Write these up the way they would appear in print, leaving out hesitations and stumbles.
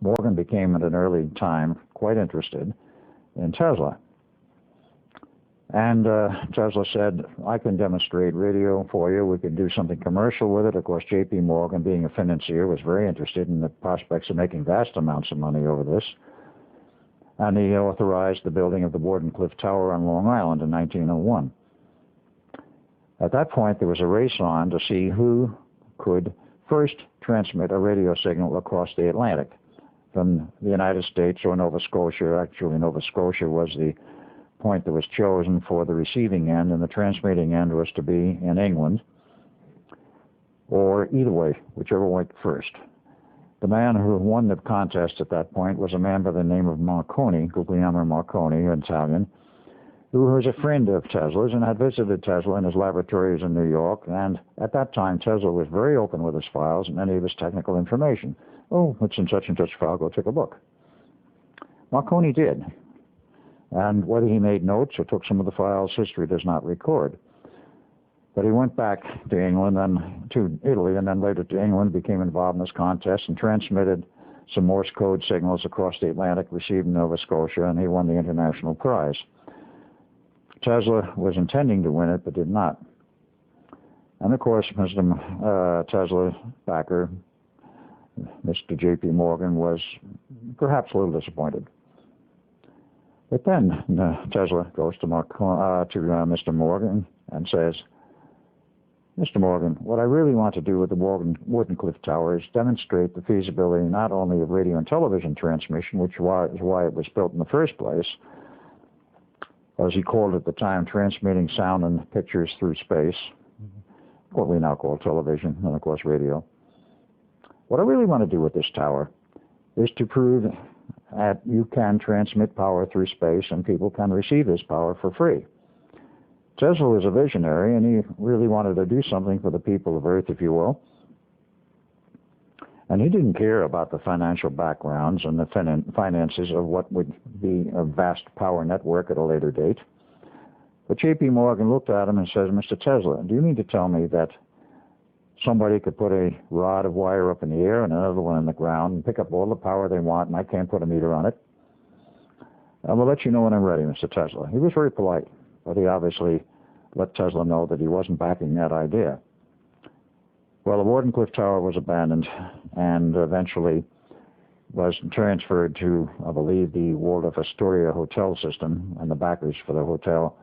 Morgan became at an early time quite interested in Tesla. And Tesla said, I can demonstrate radio for you. We can do something commercial with it. Of course, J.P. Morgan, being a financier, was very interested in the prospects of making vast amounts of money over this. And he authorized the building of the Wardenclyffe Tower on Long Island in 1901. At that point, there was a race on to see who could first transmit a radio signal across the Atlantic from the United States or Nova Scotia. Actually, Nova Scotia was the point that was chosen for the receiving end, and the transmitting end was to be in England, or either way, whichever went first. The man who won the contest at that point was a man by the name of Marconi, Guglielmo Marconi, Italian, who was a friend of Tesla's and had visited Tesla in his laboratories in New York. And at that time, Tesla was very open with his files and many of his technical information. Oh, it's in such and such file, go take a look. Marconi did. And whether he made notes or took some of the files, history does not record. But he went back to England and to Italy, and then later to England, became involved in this contest and transmitted some Morse code signals across the Atlantic, received in Nova Scotia, and he won the international prize. Tesla was intending to win it, but did not. And of course, Mr. Tesla backer, Mr. J.P. Morgan, was perhaps a little disappointed. But then Tesla goes to Mr. Morgan and says, Mr. Morgan, what I really want to do with the Wardenclyffe Tower is demonstrate the feasibility not only of radio and television transmission, which is why it was built in the first place, as he called it at the time, transmitting sound and pictures through space, what we now call television, and of course radio. What I really want to do with this tower is to prove that you can transmit power through space and people can receive this power for free. Tesla was a visionary, and he really wanted to do something for the people of Earth, if you will. And he didn't care about the financial backgrounds and the finances of what would be a vast power network at a later date. But J.P. Morgan looked at him and says, Mr. Tesla, do you mean to tell me that somebody could put a rod of wire up in the air and another one in the ground and pick up all the power they want, and I can't put a meter on it? I will let you know when I'm ready, Mr. Tesla. He was very polite, but he obviously let Tesla know that he wasn't backing that idea. Well, the Wardenclyffe Tower was abandoned and eventually was transferred to, I believe, the Waldorf Astoria hotel system and the backers for the hotel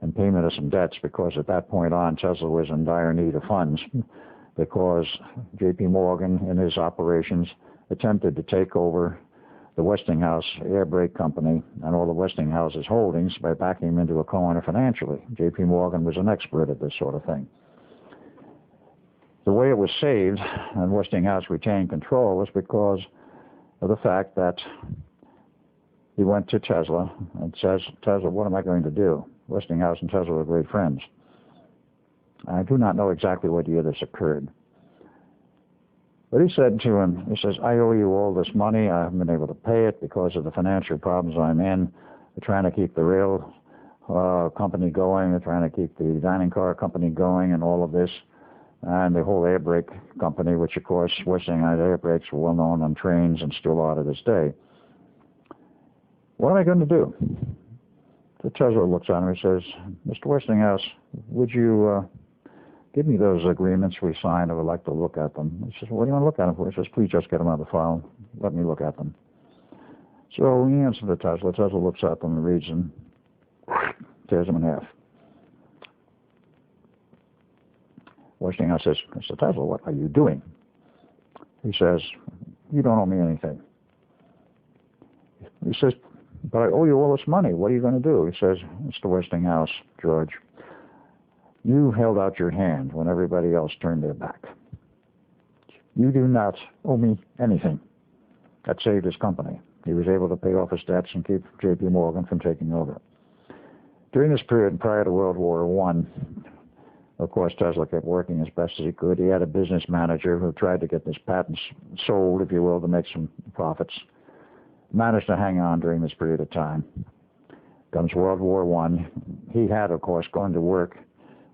and payment of some debts, because at that point on, Tesla was in dire need of funds because J.P. Morgan, in his operations, attempted to take over the Westinghouse air brake company and all the Westinghouse's holdings by backing him into a corner financially. J.P. Morgan was an expert at this sort of thing. The way it was saved and Westinghouse retained control was because of the fact that he went to Tesla and says, Tesla, what am I going to do? Westinghouse and Tesla were great friends. I do not know exactly what year this occurred. But he said to him, he says, I owe you all this money. I haven't been able to pay it because of the financial problems I'm in. They're trying to keep the rail company going. They're trying to keep the dining car company going and all of this. And the whole air brake company, which of course Westinghouse air brakes were well known on trains and still are to this day. What am I going to do? So Tesla looks at him and says, Mr. Westinghouse, would you give me those agreements we signed? I would like to look at them. He says, what do you want to look at them for? He says, please just get them out of the file. Let me look at them. So he answers to Tesla. Tesla looks at them and reads them, tears them in half. Westinghouse says, Mr. Tesla, what are you doing? He says, you don't owe me anything. He says, but I owe you all this money. What are you going to do? He says, Mr. Westinghouse, George, you held out your hand when everybody else turned their back. You do not owe me anything. That saved his company. He was able to pay off his debts and keep J.P. Morgan from taking over. During this period prior to World War I, of course, Tesla kept working as best as he could. He had a business manager who tried to get this patent sold, if you will, to make some profits. Managed to hang on during this period of time. Comes World War I. He had, of course, gone to work,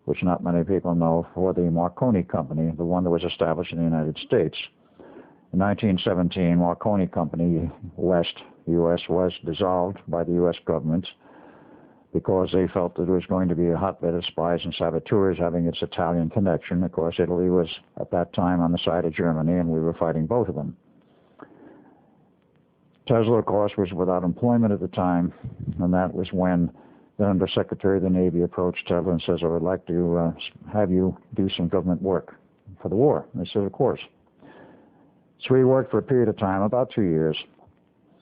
which not many people know, for the Marconi Company, the one that was established in the United States. In 1917, Marconi Company West, U.S., was dissolved by the U.S. government because they felt that it was going to be a hotbed of spies and saboteurs having its Italian connection. Of course, Italy was at that time on the side of Germany, and we were fighting both of them. Tesla, of course, was without employment at the time, and that was when the Undersecretary of the Navy approached Tesla and says, I would like to have you do some government work for the war. And they said, of course. So he worked for a period of time, about 2 years.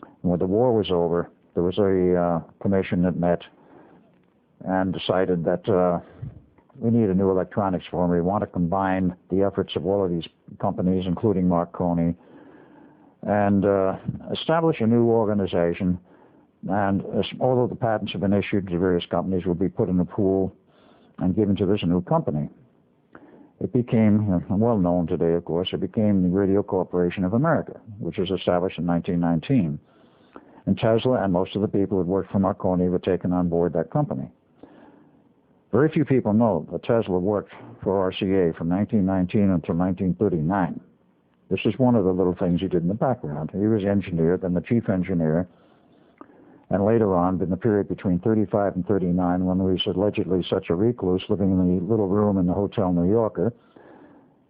And when the war was over, there was a commission that met and decided that we need a new electronics firm. We want to combine the efforts of all of these companies, including Marconi, and establish a new organization. And although the patents have been issued to various companies, will be put in a pool and given to this new company. It became, well known today, of course, it became the Radio Corporation of America, which was established in 1919. And Tesla and most of the people who worked for Marconi were taken on board that company. Very few people know that Tesla worked for RCA from 1919 until 1939. This is one of the little things he did in the background. He was engineer, then the chief engineer, and later on, in the period between 35 and 39, when he was allegedly such a recluse living in the little room in the Hotel New Yorker, it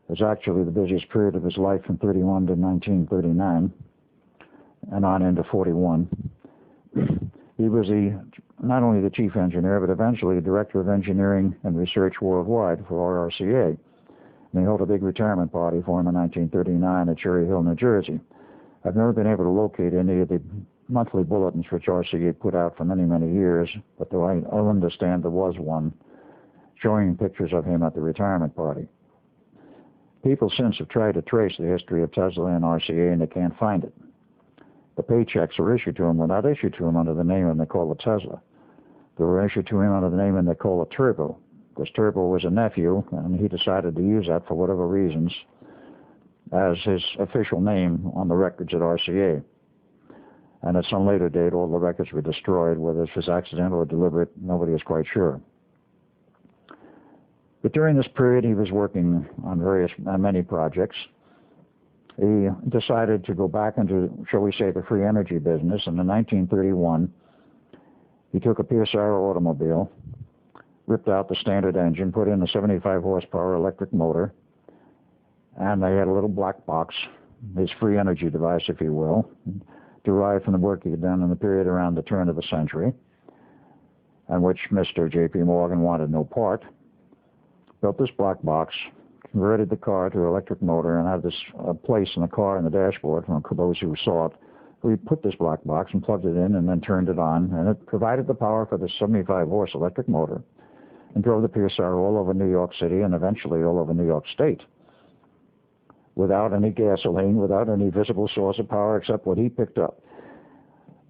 was actually the busiest period of his life from 31 to 1939, and on into 41. He was not only the chief engineer, but eventually the director of engineering and research worldwide for RCA. And they held a big retirement party for him in 1939 at Cherry Hill, New Jersey. I've never been able to locate any of the monthly bulletins which RCA put out for many, many years, but though I understand there was one showing pictures of him at the retirement party. People since have tried to trace the history of Tesla and RCA, and they can't find it. The paychecks were issued to him were not issued to him under the name and they call it Tesla. They were issued to him under the name and they call it Turbo, because Turbo was a nephew, and he decided to use that for whatever reasons as his official name on the records at RCA. And at some later date, all the records were destroyed. Whether this was accidental or deliberate, nobody is quite sure. But during this period, he was working on many projects. He decided to go back into, shall we say, the free energy business. And in 1931, he took a PSR automobile, ripped out the standard engine, put in a 75 horsepower electric motor, and they had a little black box, his free energy device, if you will, derived from the work he had done in the period around the turn of the century, and which Mr. J.P. Morgan wanted no part. Built this black box, converted the car to an electric motor, and had this place in the car in the dashboard for those who saw it. We put this black box and plugged it in and then turned it on, and it provided the power for the 75-horse electric motor and drove the PSR all over New York City and eventually all over New York State, without any gasoline, without any visible source of power except what he picked up.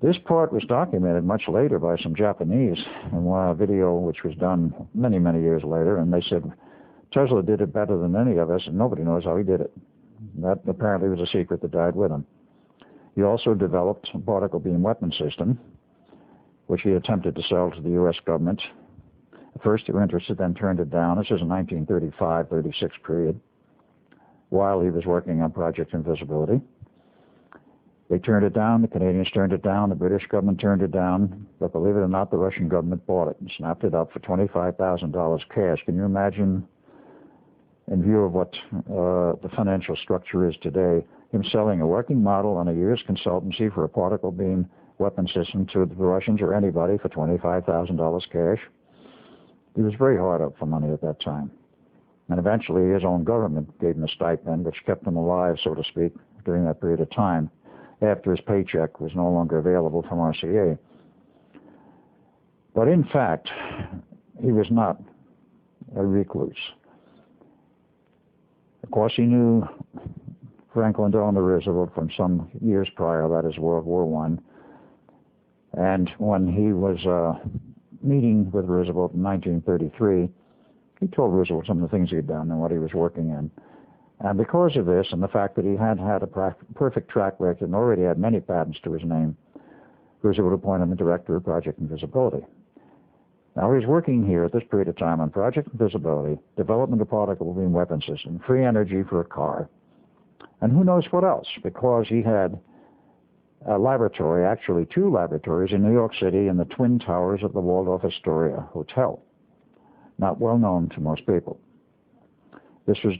This part was documented much later by some Japanese in a video which was done many, many years later, and they said Tesla did it better than any of us, and nobody knows how he did it. That apparently was a secret that died with him. He also developed a particle beam weapon system, which he attempted to sell to the U.S. government. At first they were interested, then turned it down. This is a 1935-36 period, while he was working on Project Invisibility. They turned it down, the Canadians turned it down, the British government turned it down, but believe it or not, the Russian government bought it and snapped it up for $25,000 cash. Can you imagine, in view of what the financial structure is today, him selling a working model on a year's consultancy for a particle beam weapon system to the Russians or anybody for $25,000 cash? He was very hard up for money at that time. And eventually his own government gave him a stipend, which kept him alive, so to speak, during that period of time, after his paycheck was no longer available from RCA. But in fact, he was not a recluse. Of course, he knew Franklin Delano Roosevelt from some years prior, that is World War I. And when he was meeting with Roosevelt in 1933, he told Roosevelt some of the things he had done and what he was working in. And because of this and the fact that he had had a perfect track record and already had many patents to his name, Roosevelt appointed him director of Project Invisibility. Now, he was working here at this period of time on Project Invisibility, development of particle beam weapon system, free energy for a car, And who knows what else, because he had a laboratory, actually 2 laboratories in New York City in the Twin Towers of the Waldorf Astoria Hotel. Not well known to most people. This was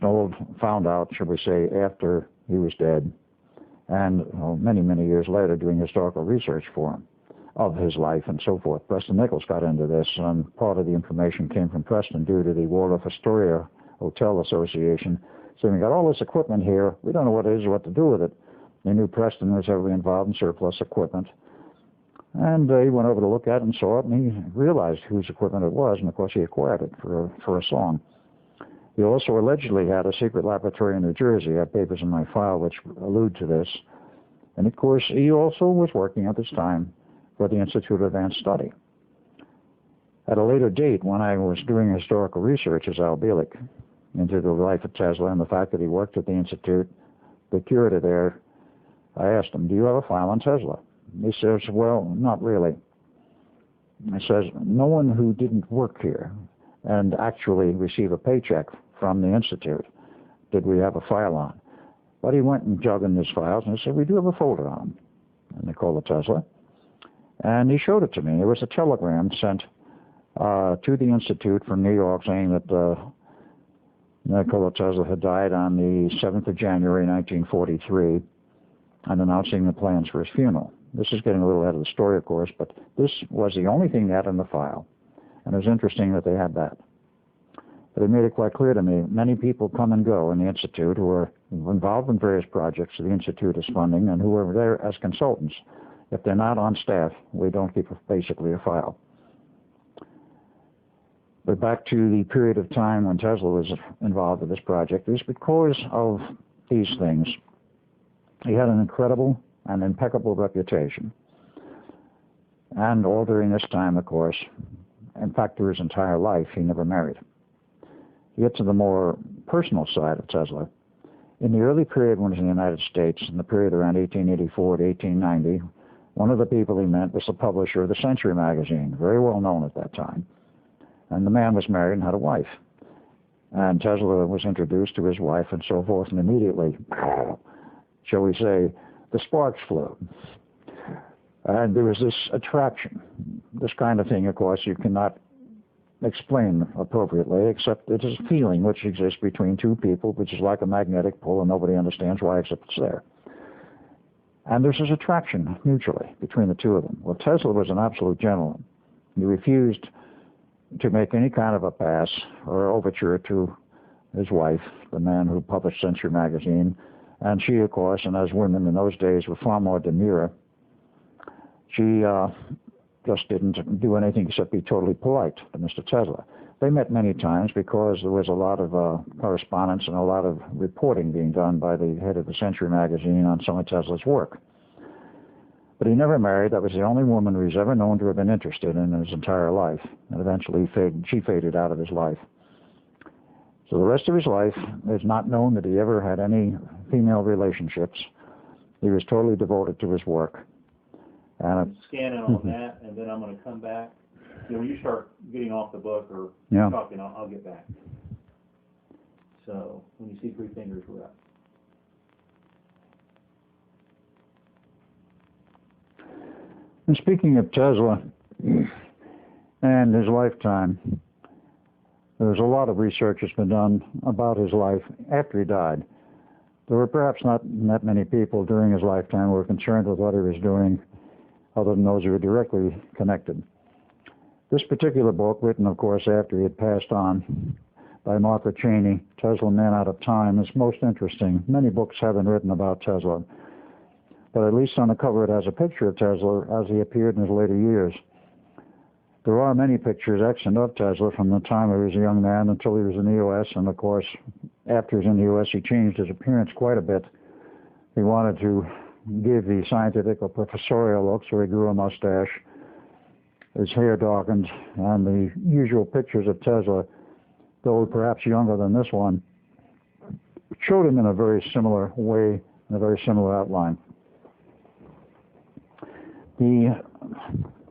found out, shall we say, after he was dead, and many, many years later doing historical research for him of his life and so forth. Preston Nichols got into this, and part of the information came from Preston due to the Waldorf Astoria Hotel Association. So we got all this equipment here. We don't know what it is or what to do with it. They knew Preston was heavily involved in surplus equipment. And he went over to look at it and saw it, and he realized whose equipment it was, and of course he acquired it for a song. He also allegedly had a secret laboratory in New Jersey. I have papers in my file which allude to this. And of course he also was working at this time for the Institute of Advanced Study. At a later date, when I was doing historical research as Al Bielek into the life of Tesla and the fact that he worked at the Institute, the curator there, I asked him, do you have a file on Tesla? He says, well, not really. He says, no one who didn't work here and actually receive a paycheck from the Institute did we have a file on. But he went and dug in his files and he said, we do have a folder on him. And they called it Tesla. And he showed it to me. It was a telegram sent to the Institute from New York saying that Nikola Tesla had died on the 7th of January, 1943, and announcing the plans for his funeral. This is getting a little ahead of the story, of course, but this was the only thing they had in the file. And it was interesting that they had that. But it made it quite clear to me, many people come and go in the Institute who are involved in various projects the Institute is funding and who are there as consultants. If they're not on staff, we don't keep basically a file. But back to the period of time when Tesla was involved with this project, it was because of these things. He had an incredible and impeccable reputation. And all during this time, of course, in fact, through his entire life, he never married. To get to the more personal side of Tesla, in the early period when he was in the United States, in the period around 1884 to 1890, one of the people he met was the publisher of the Century magazine, very well known at that time. And the man was married and had a wife. And Tesla was introduced to his wife and so forth, and immediately, shall we say, the sparks flew. And there was this attraction. This kind of thing, of course, you cannot explain appropriately, except it is a feeling which exists between two people, which is like a magnetic pull, and nobody understands why except it's there. And there's this attraction mutually between the two of them. Well, Tesla was an absolute gentleman. He refused to make any kind of a pass or overture to his wife, the man who published Century magazine. And she, of course, and as women in those days were far more demure, she just didn't do anything except be totally polite to Mr. Tesla. They met many times because there was a lot of correspondence and a lot of reporting being done by the head of the Century magazine on some of Tesla's work. But he never married. That was the only woman who he's ever known to have been interested in his entire life. And eventually she faded out of his life. So the rest of his life, it's not known that he ever had any female relationships. He was totally devoted to his work. And scan in on that, and then I'm going to come back. You know, when you start getting off the book or talking, I'll get back. So when you see 3 fingers, we're up. And speaking of Tesla and his lifetime, there's a lot of research that's been done about his life after he died. There were perhaps not that many people during his lifetime who were concerned with what he was doing, other than those who were directly connected. This particular book, written, of course, after he had passed on, by Martha Cheney, Tesla, Man Out of Time, is most interesting. Many books have been written about Tesla, but at least on the cover it has a picture of Tesla as he appeared in his later years. There are many pictures extant of Tesla from the time he was a young man until he was in the U.S., and of course, after he was in the U.S., he changed his appearance quite a bit. He wanted to give the scientific or professorial look, so he grew a mustache, his hair darkened, and the usual pictures of Tesla, though perhaps younger than this one, showed him in a very similar way, in a very similar outline. The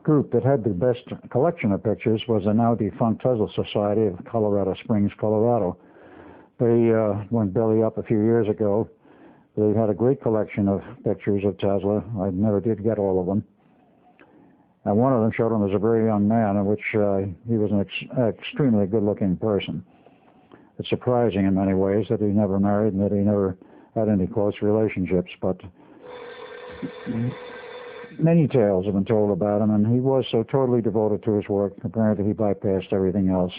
group that had the best collection of pictures was the now defunct Tesla Society of Colorado Springs, Colorado. They went belly up a few years ago They had a great collection of pictures of Tesla. I never did get all of them. And one of them showed him as a very young man, in which he was an extremely good-looking person. It's surprising in many ways that he never married and that he never had any close relationships, but many tales have been told about him, and he was so totally devoted to his work, apparently he bypassed everything else.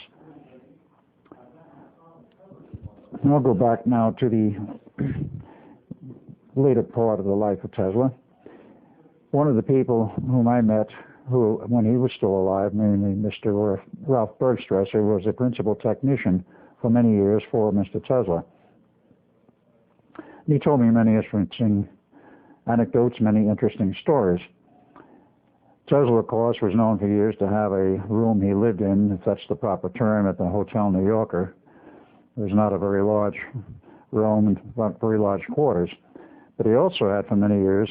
And I'll go back now to the later part of the life of Tesla. One of the people whom I met, who, when he was still alive, namely Mr. Ralph Bergstresser, was the principal technician for many years for Mr. Tesla. He told me many interesting anecdotes, many interesting stories. Tesla, of course, was known for years to have a room he lived in, if that's the proper term, at the Hotel New Yorker. It was not a very large room, not very large quarters. But he also had for many years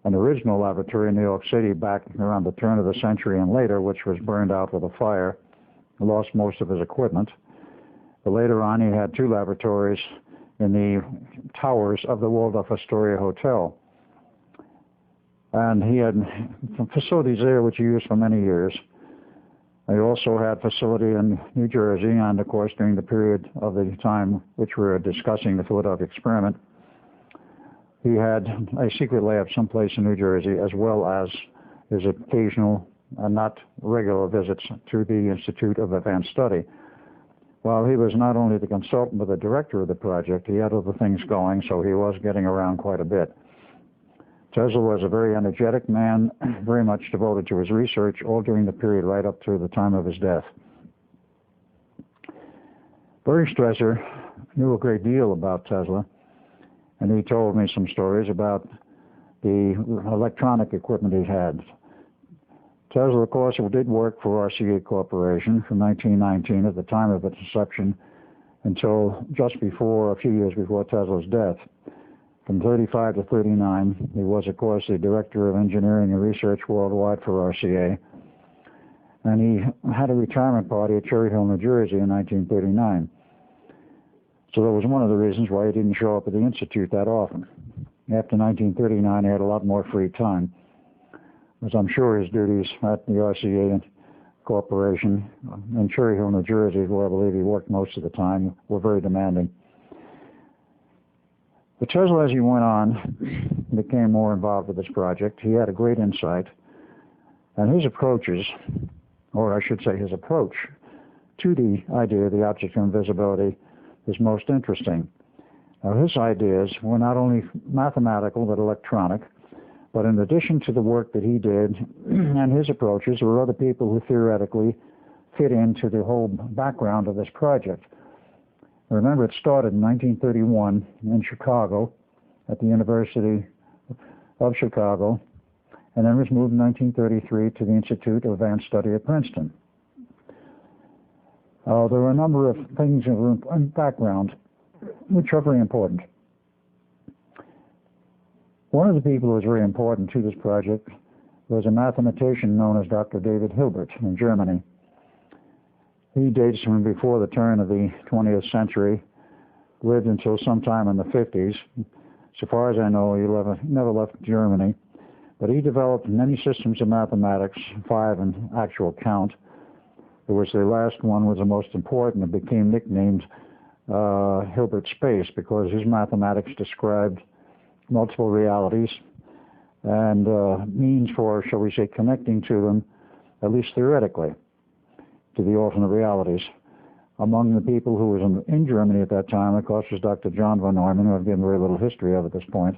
an original laboratory in New York City back around the turn of the century and later, which was burned out with a fire. He lost most of his equipment. But later on, he had two laboratories in the towers of the Waldorf Astoria Hotel. And he had facilities there which he used for many years. He also had facility in New Jersey, and of course during the period of the time which we were discussing the Philadelphia experiment, he had a secret lab someplace in New Jersey, as well as his occasional and not regular visits to the Institute of Advanced Study. While he was not only the consultant but the director of the project, he had other things going, so he was getting around quite a bit. Tesla was a very energetic man, very much devoted to his research, all during the period right up to the time of his death. Bergstresser knew a great deal about Tesla, and he told me some stories about the electronic equipment he had. Tesla, of course, did work for RCA Corporation from 1919 at the time of its inception until just before, a few years before Tesla's death. From 35 to 39, he was, of course, the Director of Engineering and Research worldwide for RCA. And he had a retirement party at Cherry Hill, New Jersey in 1939. So that was one of the reasons why he didn't show up at the Institute that often. After 1939, he had a lot more free time, as I'm sure his duties at the RCA Corporation in Cherry Hill, New Jersey, where I believe he worked most of the time, were very demanding. But Tesla, as he went on, became more involved with this project. He had a great insight, and his approaches, or I should say his approach to the idea of the object of invisibility is most interesting. Now, his ideas were not only mathematical but electronic, but in addition to the work that he did and his approaches, there were other people who theoretically fit into the whole background of this project. Remember, it started in 1931 in Chicago at the University of Chicago, and then was moved in 1933 to the Institute of Advanced Study at Princeton. There were a number of things in the background which are very important. One of the people who was very important to this project was a mathematician known as Dr. David Hilbert in Germany. He dates from before the turn of the 20th century, lived until sometime in the 50s. So far as I know, he never left Germany. But he developed many systems of mathematics, 5 in actual count. It was the last one was the most important. It became nicknamed Hilbert space because his mathematics described multiple realities and means for, shall we say, connecting to them, at least theoretically, to the alternate realities. Among the people who was in Germany at that time, of course, was Dr. John von Neumann, who I've given very little history of at this point.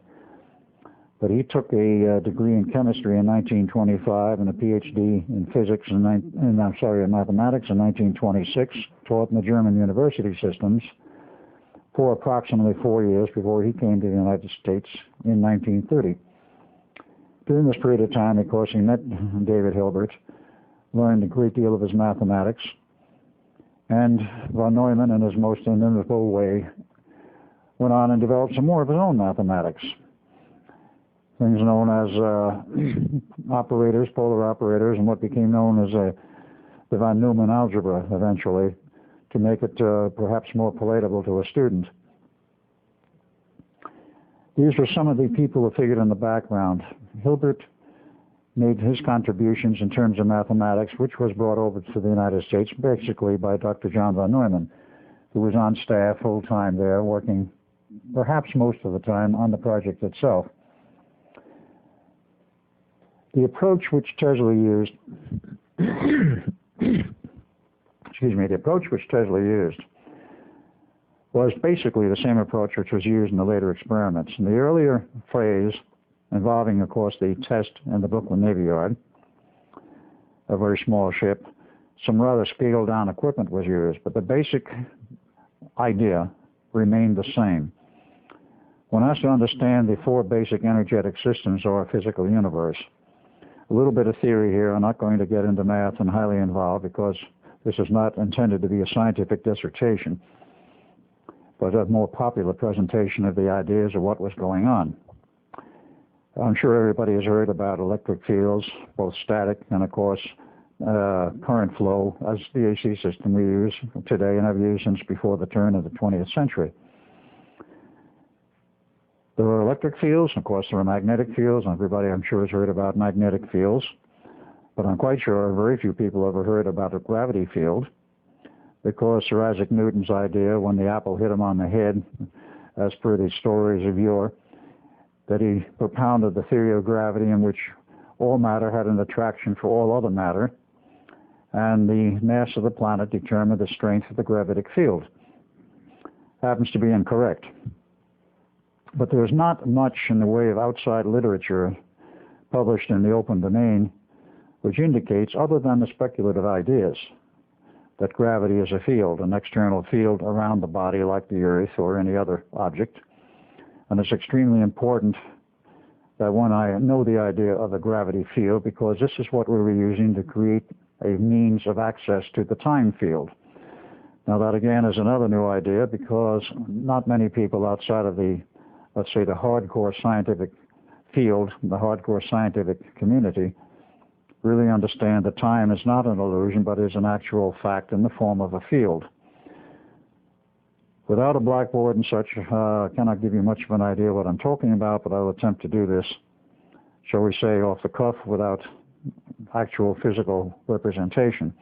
But he took a degree in chemistry in 1925 and a PhD in physics in mathematics in 1926, taught in the German university systems for approximately 4 years before he came to the United States in 1930. During this period of time, of course, he met David Hilbert, learned a great deal of his mathematics, and von Neumann, in his most inimitable way, went on and developed some more of his own mathematics. Things known as operators, polar operators, and what became known as the von Neumann algebra eventually, to make it perhaps more palatable to a student. These were some of the people who figured in the background. Hilbert made his contributions in terms of mathematics, which was brought over to the United States basically by Dr. John von Neumann, who was on staff full-time there, working perhaps most of the time on the project itself. The approach which Tesla used, the approach which Tesla used was basically the same approach which was used in the later experiments. In the earlier phase, involving, of course, the test in the Brooklyn Navy Yard, a very small ship, some rather scaled-down equipment was used, but the basic idea remained the same. One has to understand the four basic energetic systems of our physical universe. A little bit of theory here. I'm not going to get into math and highly involved because this is not intended to be a scientific dissertation, but a more popular presentation of the ideas of what was going on. I'm sure everybody has heard about electric fields, both static and, of course, current flow as the AC system we use today and have used since before the turn of the 20th century. There are electric fields, of course there are magnetic fields, and everybody I'm sure has heard about magnetic fields, but I'm quite sure very few people ever heard about a gravity field, because Sir Isaac Newton's idea when the apple hit him on the head, as per the stories of yore, that he propounded the theory of gravity in which all matter had an attraction for all other matter, and the mass of the planet determined the strength of the gravitic field. Happens to be incorrect. But there's not much in the way of outside literature published in the open domain which indicates, other than the speculative ideas, that gravity is a field, an external field around the body like the Earth or any other object. And it's extremely important that when I know the idea of a gravity field, because this is what we were using to create a means of access to the time field. Now that again is another new idea, because not many people outside of the, let's say, the hardcore scientific field, the hardcore scientific community, really understand that time is not an illusion, but is an actual fact in the form of a field. Without a blackboard and such, I cannot give you much of an idea what I'm talking about, but I'll attempt to do this, shall we say, off the cuff without actual physical representation.